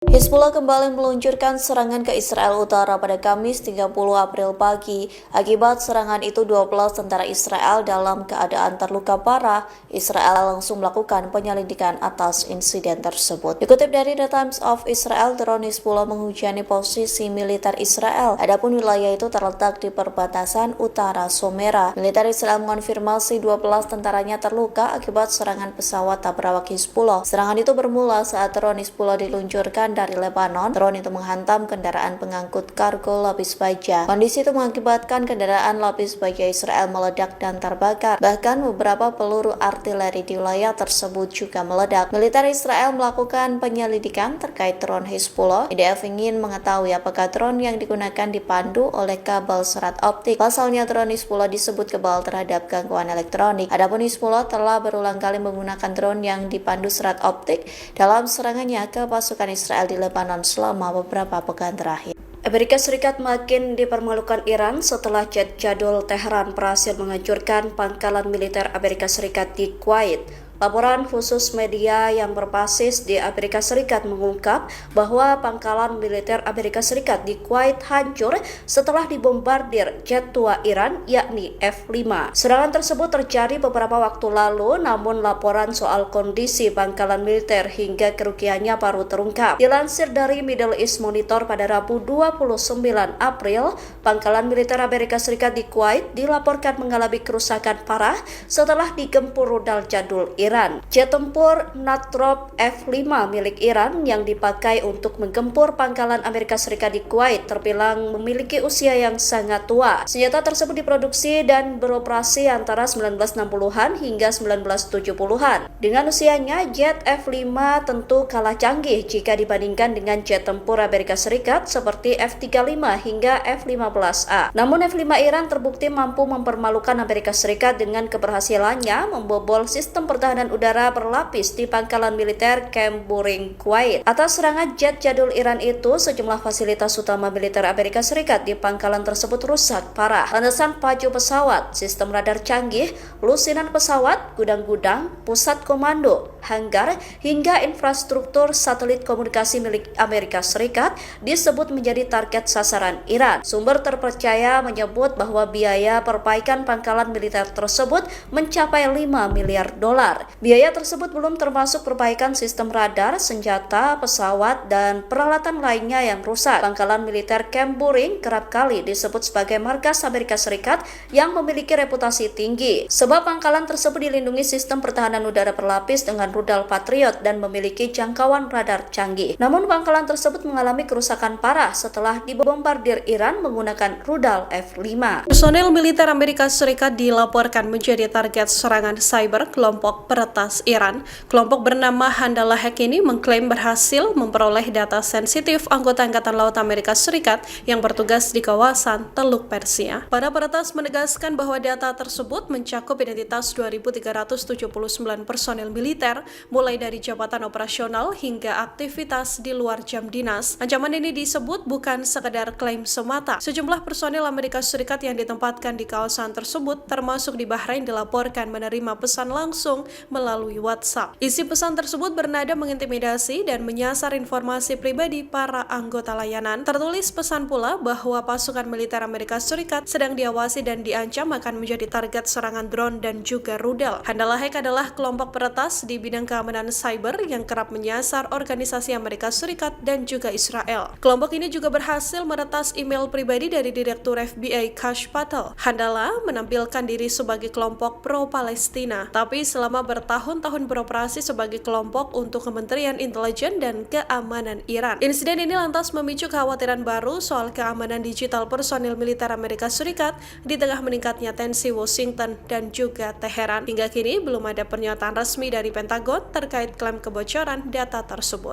Hizbullah kembali meluncurkan serangan ke Israel Utara pada Kamis 30 April pagi. Akibat serangan itu 12 tentara Israel dalam keadaan terluka parah. Israel langsung melakukan penyelidikan atas insiden tersebut. Dikutip dari The Times of Israel, drone Hizbullah menghujani posisi militer Israel. Adapun wilayah itu terletak di perbatasan utara Somera. Militer Israel mengonfirmasi 12 tentaranya terluka akibat serangan pesawat tak berawak Hizbullah. Serangan itu bermula saat drone Hizbullah diluncurkan dari Lebanon. Drone itu menghantam kendaraan pengangkut kargo lapis baja. Kondisi itu mengakibatkan kendaraan lapis baja Israel meledak dan terbakar. Bahkan beberapa peluru artileri di wilayah tersebut juga meledak. Militer Israel melakukan penyelidikan terkait drone Hizbullah. IDF ingin mengetahui apakah drone yang digunakan dipandu oleh kabel serat optik. Pasalnya drone Hizbullah disebut kebal terhadap gangguan elektronik. Adapun Hizbullah telah berulang kali menggunakan drone yang dipandu serat optik dalam serangannya ke pasukan Israel di Lebanon selama beberapa pekan terakhir. Amerika Serikat makin dipermalukan Iran setelah jet jadul Teheran berhasil menghancurkan pangkalan militer Amerika Serikat di Kuwait. Laporan khusus media yang berbasis di Amerika Serikat mengungkap bahwa pangkalan militer Amerika Serikat di Kuwait hancur setelah dibombardir jet tua Iran yakni F-5. Serangan tersebut terjadi beberapa waktu lalu, namun laporan soal kondisi pangkalan militer hingga kerugiannya baru terungkap. Dilansir dari Middle East Monitor pada Rabu 29 April, pangkalan militer Amerika Serikat di Kuwait dilaporkan mengalami kerusakan parah setelah digempur rudal jadul Iran. Jet tempur Northrop F-5 milik Iran yang dipakai untuk menggempur pangkalan Amerika Serikat di Kuwait terbilang memiliki usia yang sangat tua. Senjata tersebut diproduksi dan beroperasi antara 1960-an hingga 1970-an. Dengan usianya, jet F-5 tentu kalah canggih jika dibandingkan dengan jet tempur Amerika Serikat seperti F-35 hingga F-15A. Namun F-5 Iran terbukti mampu mempermalukan Amerika Serikat dengan keberhasilannya membobol sistem pertahanan udara berlapis di pangkalan militer Camp Buring, Kuwait. Atas serangan jet jadul Iran itu, sejumlah fasilitas utama militer Amerika Serikat di pangkalan tersebut rusak parah. Landasan pacu pesawat, sistem radar canggih, lusinan pesawat, gudang-gudang, pusat komando, hanggar, hingga infrastruktur satelit komunikasi milik Amerika Serikat disebut menjadi target sasaran Iran. Sumber terpercaya menyebut bahwa biaya perbaikan pangkalan militer tersebut mencapai 5 miliar dolar. Biaya tersebut belum termasuk perbaikan sistem radar, senjata, pesawat, dan peralatan lainnya yang rusak. Pangkalan militer Camp Buring kerap kali disebut sebagai markas Amerika Serikat yang memiliki reputasi tinggi. Sebab pangkalan tersebut dilindungi sistem pertahanan udara berlapis dengan rudal Patriot dan memiliki jangkauan radar canggih. Namun pangkalan tersebut mengalami kerusakan parah setelah dibombardir Iran menggunakan rudal F-5. Personel militer Amerika Serikat dilaporkan menjadi target serangan cyber kelompok peretas Iran. Kelompok bernama Handala Hack ini mengklaim berhasil memperoleh data sensitif anggota Angkatan Laut Amerika Serikat yang bertugas di kawasan Teluk Persia. Para peretas menegaskan bahwa data tersebut mencakup identitas 2.379 personel militer, mulai dari jabatan operasional hingga aktivitas di luar jam dinas. Ancaman ini disebut bukan sekedar klaim semata. Sejumlah personel Amerika Serikat yang ditempatkan di kawasan tersebut, termasuk di Bahrain, dilaporkan menerima pesan langsung melalui WhatsApp. Isi pesan tersebut bernada mengintimidasi dan menyasar informasi pribadi para anggota layanan. Tertulis pesan pula bahwa pasukan militer Amerika Serikat sedang diawasi dan diancam akan menjadi target serangan drone dan juga rudal. Handala Hack adalah kelompok peretas di bidang keamanan cyber yang kerap menyasar organisasi Amerika Serikat dan juga Israel. Kelompok ini juga berhasil meretas email pribadi dari Direktur FBI Kash Patel. Handala menampilkan diri sebagai kelompok pro-Palestina, tapi selama bertahun-tahun beroperasi sebagai kelompok untuk Kementerian Intelijen dan Keamanan Iran. Insiden ini lantas memicu kekhawatiran baru soal keamanan digital personil militer Amerika Serikat di tengah meningkatnya tensi Washington dan juga Teheran. Hingga kini belum ada pernyataan resmi dari Pentagon terkait klaim kebocoran data tersebut.